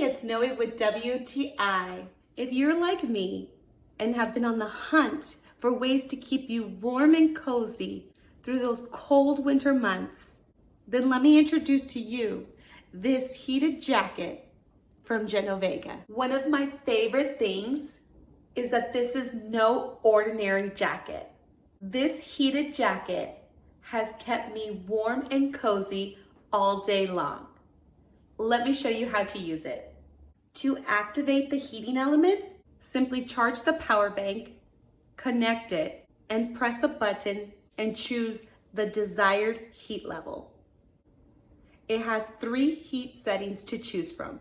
it's Noe with WTI. If you're like me and have been on the hunt for ways to keep you warm and cozy through those cold winter months, then let me introduce to you this heated jacket from Genovega. One of my favorite things is that this is no ordinary jacket. This heated jacket has kept me warm and cozy all day long. Let me show you how to use it. To activate the heating element, simply charge the power bank, connect it, and press a button and choose the desired heat level. It has 3 heat settings to choose from.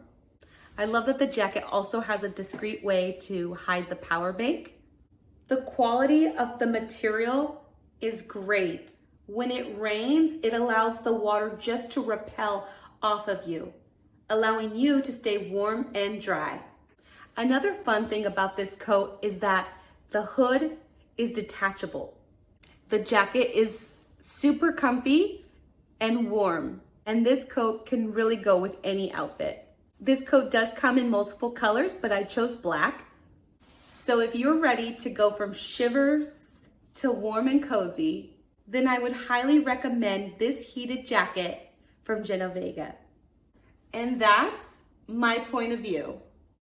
I love that the jacket also has a discreet way to hide the power bank. The quality of the material is great. When it rains, it allows the water just to repel off of you, allowing you to stay warm and dry. Another fun thing about this coat is that the hood is detachable. The jacket is super comfy and warm, and this coat can really go with any outfit. This coat does come in multiple colors, but I chose black. So if you're ready to go from shivers to warm and cozy, then I would highly recommend this heated jacket from Genovega. And that's my point of view.